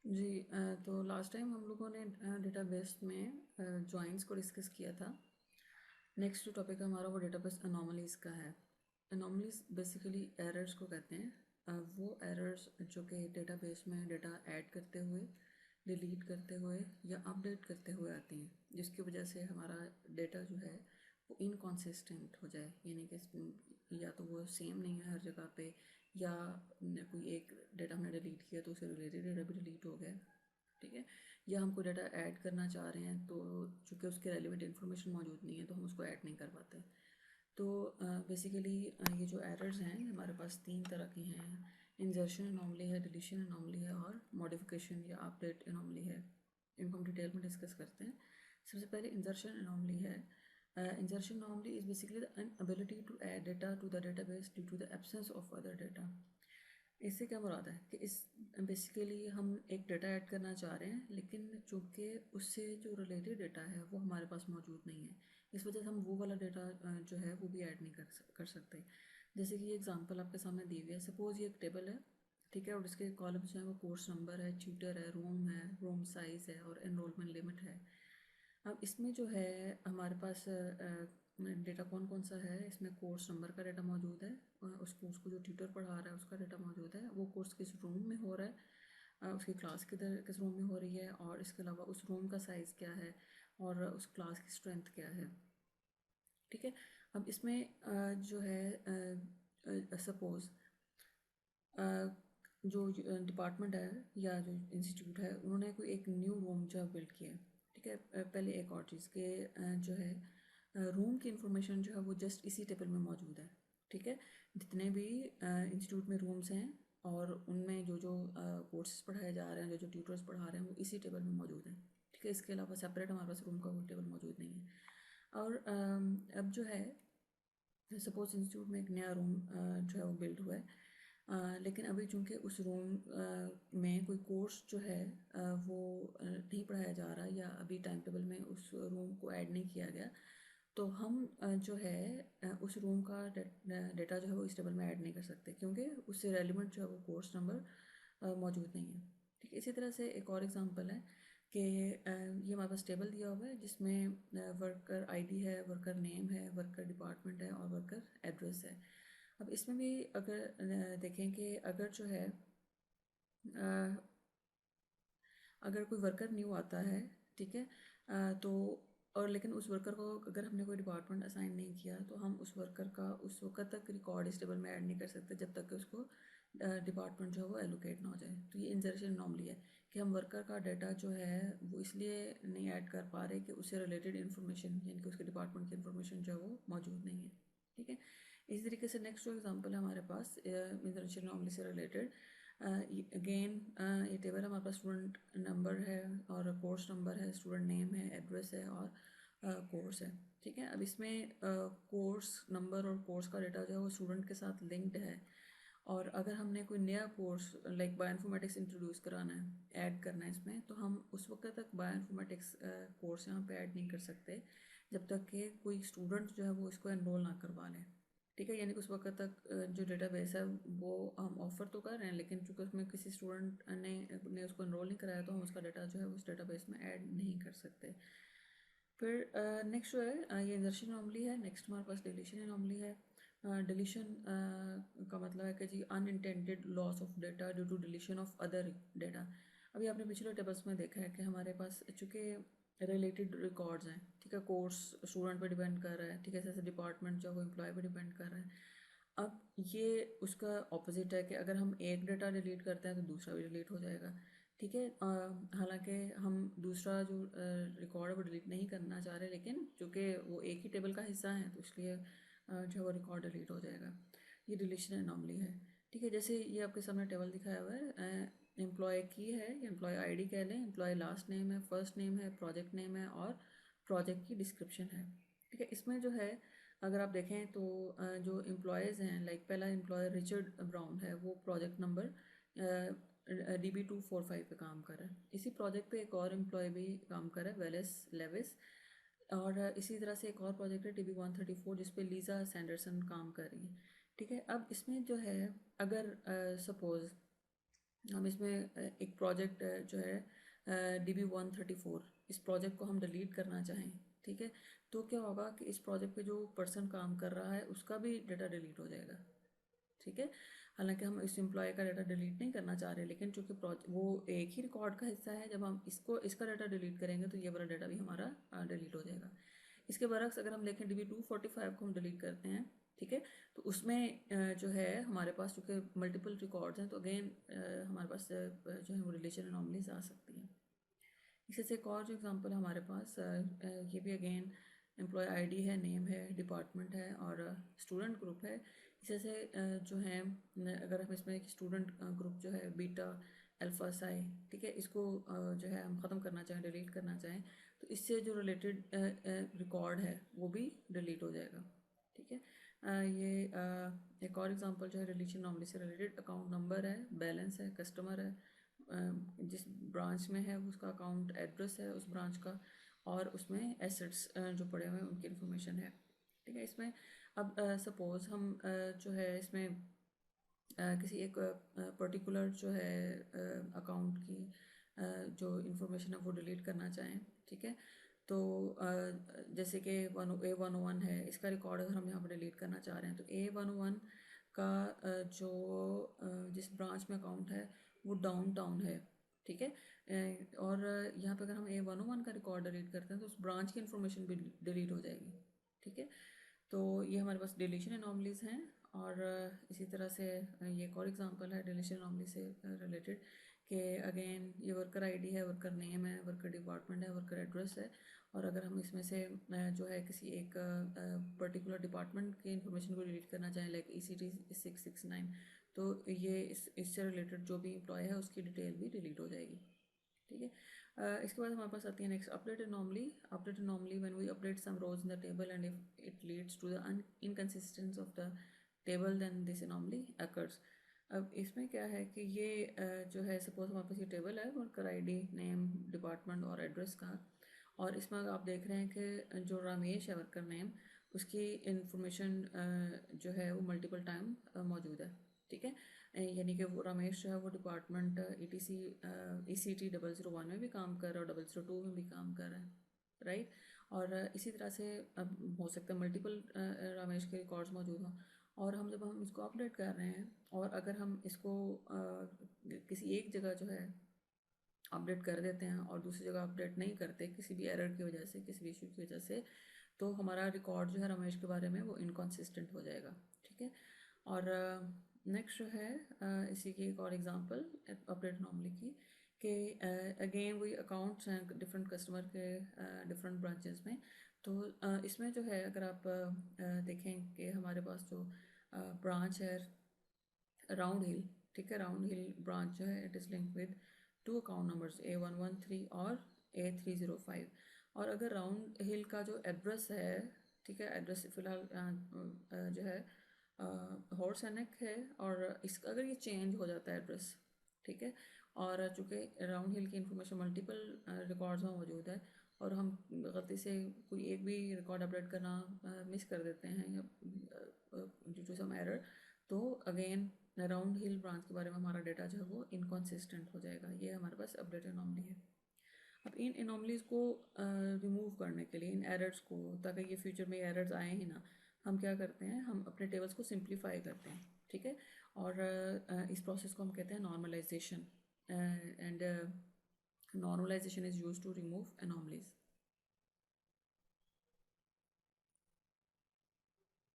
जी तो last time हम लोगों ने डेटाबेस में जॉइंस को डिस्कस किया था। नेक्स्ट जो टॉपिक हमारा वो डेटाबेस अनोमलीज का है। अनोमलीज बेसिकली एरर्स को कहते हैं। वो एरर्स जो कि डेटाबेस में डेटा ऐड करते हुए, डिलीट करते हुए या अपडेट करते हुए आती हैं, जिसकी वजह से हमारा डेटा जो है वो इनकॉन्सिस्टेंट हो जाए, यानी कि या तो वो सेम नहीं है हर जगह पे, या कोई एक डेटा हमने डिलीट किया तो उससे रिलेटेड डेटा भी डिलीट हो गया, ठीक है। या हम कोई डाटा ऐड करना चाह रहे हैं तो चूँकि उसके रेलिवेंट इन्फॉर्मेशन मौजूद नहीं है तो हम उसको ऐड नहीं कर पाते। तो बेसिकली ये जो एरर्स हैं हमारे पास तीन तरह की हैं। इंजर्शन अनोमली है, डिलीशन अनोमली है और मॉडिफिकेशन या अपडेट अनोमली है। इनको हम डिटेल में डिस्कस करते हैं। सबसे पहले इंजर्शन अनोमली है। Insertion anomaly is basically the inability to add data to the database due to the absence of other data. इससे क्या मुराद है कि इस बेसिकली हम एक डाटा ऐड करना चाह रहे हैं, लेकिन चूँकि उससे जो रिलेटेड डाटा है वो हमारे पास मौजूद नहीं है, इस वजह से हम वो वाला डाटा जो है वो भी ऐड नहीं कर सकते। जैसे कि ये एग्जांपल आपके सामने दी हुई है। सपोज़ ये एक टेबल है, ठीक है, और इसके कॉलम्स जो है वो कोर्स नंबर है, ट्यूटर है, रूम साइज़ है और एनरोलमेंट लिमिट है। अब इसमें जो है हमारे पास डेटा कौन कौन सा है, इसमें कोर्स नंबर का डेटा मौजूद है, उस कोर्स को जो ट्यूटर पढ़ा रहा है उसका डेटा मौजूद है, वो कोर्स किस रूम में हो रहा है, उसकी क्लास किस रूम में हो रही है, और इसके अलावा उस रूम का साइज़ क्या है और उस क्लास की स्ट्रेंथ क्या है, ठीक है। अब इसमें जो है सपोज़ जो डिपार्टमेंट है या जो इंस्टीट्यूट है उन्होंने कोई एक न्यू रूम जो है बिल्ड किया है, ठीक है। पहले एक और चीज़ के जो है रूम की इंफॉर्मेशन जो है वो जस्ट इसी टेबल में मौजूद है, ठीक है। जितने भी इंस्टीट्यूट में रूम्स हैं और उनमें जो जो कोर्सेज पढ़ाए जा रहे हैं, जो जो ट्यूटर्स पढ़ा रहे हैं, वो इसी टेबल में मौजूद हैं, ठीक है। इसके अलावा सेपरेट हमारे पास रूम का कोई टेबल मौजूद नहीं है। और अब जो है सपोज इंस्टीट्यूट में एक नया रूम जो है वो बिल्ड हुआ है, लेकिन अभी चूंकि उस रूम में कोई कोर्स जो है वो नहीं पढ़ाया जा रहा, या अभी टाइम टेबल में उस रूम को ऐड नहीं किया गया, तो हम जो है उस रूम का डेटा जो है वो इस टेबल में ऐड नहीं कर सकते, क्योंकि उससे रेलिवेंट जो है वो कोर्स नंबर मौजूद नहीं है, ठीक है। इसी तरह से एक और एग्जांपल है कि ये हमारे पास टेबल दिया हुआ है जिसमें वर्कर आईडी है, वर्कर नेम है, वर्कर डिपार्टमेंट है और वर्कर एड्रेस है। अब इसमें भी अगर देखें कि अगर जो है अगर कोई वर्कर न्यू आता है, ठीक है, तो और लेकिन उस वर्कर को अगर हमने कोई डिपार्टमेंट असाइन नहीं किया तो हम उस वर्कर का उस वक्त तक रिकॉर्ड इस टेबल में ऐड नहीं कर सकते जब तक कि उसको डिपार्टमेंट जो है वो एलोकेट ना हो जाए। तो ये इंजर्शन नॉर्मली है कि हम वर्कर का डाटा जो है वो इसलिए नहीं ऐड कर पा रहे कि उससे रिलेटेड इन्फॉर्मेशन, यानी कि उसके डिपार्टमेंट की इन्फॉर्मेशन जो है वो मौजूद नहीं है, ठीक है। इसी तरीके से नेक्स्ट जो एग्जाम्पल है हमारे पास इंजर्शन नॉर्मली से रिलेटेड, अगेन ये टेबल हमारे पास स्टूडेंट नंबर है और कोर्स नंबर है, स्टूडेंट नेम है, एड्रेस है और कोर्स है, ठीक है। अब इसमें कोर्स नंबर और कोर्स का डेटा जो है वो स्टूडेंट के साथ लिंक्ड है, और अगर हमने कोई नया कोर्स लाइक बायोइन्फॉर्मेटिक्स इंट्रोड्यूस कराना है, ऐड करना है इसमें, तो हम उस वक्त तक बायोइन्फॉर्मेटिक्स कोर्स यहाँ पे ऐड नहीं कर सकते जब तक कि कोई स्टूडेंट जो है वो इसको एनरोल ना करवा लें, ठीक है। यानी कि उस वक्त तक जो डेटाबेस है वो हम ऑफ़र तो कर रहे हैं, लेकिन चूंकि उसमें किसी स्टूडेंट ने उसको एनरोल नहीं कराया तो हम उसका डाटा जो है उस डेटाबेस में ऐड नहीं कर सकते। फिर नेक्स्ट जो है ये इंजर्शन अनोमली है। नेक्स्ट हमारे पास डिलीशन अनोमली है। डिलीशन का मतलब है कि जी unintended loss of data due to deletion of other data. अभी आपने पिछले टेबल्स में देखा है कि हमारे पास चूँकि रिलेटेड रिकॉर्ड्स हैं, ठीक है, कोर्स स्टूडेंट पे डिपेंड कर रहा है, ठीक है, जैसे डिपार्टमेंट जो है वो एम्प्लॉय पे डिपेंड कर रहा है। अब ये उसका ऑपोजिट है कि अगर हम एक डाटा डिलीट करते हैं तो दूसरा भी डिलीट हो जाएगा, ठीक है। हालांकि हम दूसरा जो रिकॉर्ड है वो डिलीट नहीं करना चाह रहे, लेकिन चूँकि वो एक ही टेबल का हिस्सा है तो इसलिए जो है वो रिकॉर्ड डिलीट हो जाएगा। ये डिलीशन एनॉमली है, ठीक है। जैसे ये आपके सामने टेबल दिखाया हुआ है, एम्प्लॉय की है या एम्प्लॉय आईडी कह लें, एम्प्लॉय लास्ट नेम है, फर्स्ट नेम है, प्रोजेक्ट नेम है और प्रोजेक्ट की डिस्क्रिप्शन है, ठीक है। इसमें जो है अगर आप देखें तो जो एम्प्लॉयज़ हैं, लाइक पहला एम्प्लॉय रिचर्ड ब्राउन है, वो प्रोजेक्ट नंबर DB245 पे काम कर रहा है। इसी प्रोजेक्ट पे एक और एम्प्लॉय भी काम कर रहा है, वेलेस लेविस, और इसी तरह से एक और प्रोजेक्ट है DB134 जिस पे लीज़ा सैंडरसन काम कर रही है, ठीक है। अब इसमें जो है अगर सपोज़ हम इसमें एक प्रोजेक्ट जो है DB134, इस प्रोजेक्ट को हम डिलीट करना चाहें, ठीक है, तो क्या होगा कि इस प्रोजेक्ट पे जो पर्सन काम कर रहा है उसका भी डाटा डिलीट हो जाएगा, ठीक है। हालांकि हम इस एम्प्लॉय का डाटा डिलीट नहीं करना चाह रहे, लेकिन चूंकि वो एक ही रिकॉर्ड का हिस्सा है, जब हम इसका डाटा डिलीट करेंगे तो ये वाला डाटा भी हमारा डिलीट हो जाएगा। इसके बरक्स अगर हम देखें DB245 को हम डिलीट करते हैं, ठीक है, तो उसमें जो है हमारे पास चूँकि मल्टीपल रिकॉर्ड्स हैं, तो अगेन हमारे पास जो है वो रिलेशन एनॉमलीज आ सकती हैं। इसी से एक और जो एग्जांपल है हमारे पास, ये भी अगेन एम्प्लॉय आईडी है, नेम है, डिपार्टमेंट है और स्टूडेंट ग्रुप है। इसी से जो है अगर हम इसमें एक स्टूडेंट ग्रुप जो है बीटा अल्फा साई, ठीक है, इसको जो है हम ख़त्म करना चाहें, डिलीट करना चाहें, तो इससे जो रिलेटेड रिकॉर्ड है वो भी डिलीट हो जाएगा, ठीक है। ये एक और एग्जांपल जो है रिलेशन नॉर्मली से रिलेटेड अकाउंट नंबर है, बैलेंस है, कस्टमर है, जिस ब्रांच में है उसका अकाउंट एड्रेस है उस ब्रांच का, और उसमें एसेट्स जो पड़े हुए हैं उनकी इन्फॉर्मेशन है, ठीक है। इसमें अब सपोज़ हम जो है इसमें किसी एक पर्टिकुलर जो है अकाउंट की जो इन्फॉर्मेशन है वो डिलीट करना चाहें, ठीक है, तो जैसे कि A101 है, इसका रिकॉर्ड अगर हम यहाँ पर डिलीट करना चाह रहे हैं, तो A101 का जो जिस ब्रांच में अकाउंट है वो डाउनटाउन है, ठीक है, और यहाँ पे अगर हम A101 का रिकॉर्ड डिलीट करते हैं तो उस ब्रांच की इन्फॉर्मेशन भी डिलीट हो जाएगी, ठीक है। तो ये हमारे पास डिलीशन एनॉमलीज हैं। और इसी तरह से ये एक और एग्जांपल है डिलीशन एनॉमली से रिलेटेड, कि अगेन ये वर्कर आईडी है, वर्कर नेम है, वर्कर डिपार्टमेंट है, वर्कर एड्रेस है, और अगर हम इसमें से जो है किसी एक पर्टिकुलर डिपार्टमेंट की इन्फॉर्मेशन को डिलीट करना चाहें, लाइक ECT 669, तो ये इससे रिलेटेड जो भी एम्प्लॉय है उसकी डिटेल भी डिलीट हो जाएगी, ठीक है। इसके बाद हमारे पास आती है next update anomaly. Update anomaly when we update some rows in the table and if it leads to the inconsistence of the table then this anomaly occurs. अब इसमें क्या है कि ये जो है सपोज हमारे पास ये टेबल है वर्कर आईडी, नेम, डिपार्टमेंट और एड्रेस का, और इसमें आप देख रहे हैं कि जो रमेश है वर्कर नेम, उसकी इंफॉर्मेशन जो है वो मल्टीपल टाइम मौजूद है, ठीक है। यानी कि वो रमेश जो है वो डिपार्टमेंट ECT 001 में भी काम कर रहा है और 002 में भी काम कर रहा है, राइट। और इसी तरह से अब हो सकता है मल्टीपल रमेश के रिकॉर्ड्स मौजूद हों, और हम जब हम इसको अपडेट कर रहे हैं और अगर हम इसको किसी एक जगह जो है अपडेट कर देते हैं और दूसरी जगह अपडेट नहीं करते किसी भी एरर की वजह से, किसी भी इशू की वजह से, तो हमारा रिकॉर्ड जो है रमेश के बारे में वो इनकॉन्सिस्टेंट हो जाएगा, ठीक है। और नेक्स्ट जो है इसी की एक और एग्जांपल अपडेट नॉर्मली की, कि अगेन वही अकाउंट्स हैं डिफरेंट कस्टमर के डिफरेंट ब्रांचेस में, तो इसमें जो है अगर आप देखें कि हमारे पास जो ब्रांच है राउंड हिल, ठीक है, राउंड हिल ब्रांच जो है it is link with 2 account numbers A113 और A305, और अगर राउंड हिल का जो एड्रेस है, ठीक है, एड्रेस फ़िलहाल जो है हॉर्सनेक है, और इसका अगर ये चेंज हो जाता है एड्रेस, ठीक है, और चूँकि राउंड हिल की इन्फॉर्मेशन मल्टीपल रिकॉर्ड्स में मौजूद है और हम गलती से कोई एक भी रिकॉर्ड अपडेट करना मिस कर देते हैं या ड्यू टू सम एरर, तो अगेन राउंड हिल ब्रांच के बारे में हमारा डेटा जो है वो इनकॉन्सिस्टेंट हो जाएगा। ये हमारे पास अपडेट एनॉमली है। अब इन एनॉमलीज को रिमूव करने के लिए, इन एरर्स को, ताकि ये फ्यूचर में एरर्स आए ही ना, हम क्या करते हैं, हम अपने टेबल्स को सिंप्लीफाई करते हैं, ठीक है, और इस प्रोसेस को हम कहते हैं normalization, and normalization is use to remove anomalies.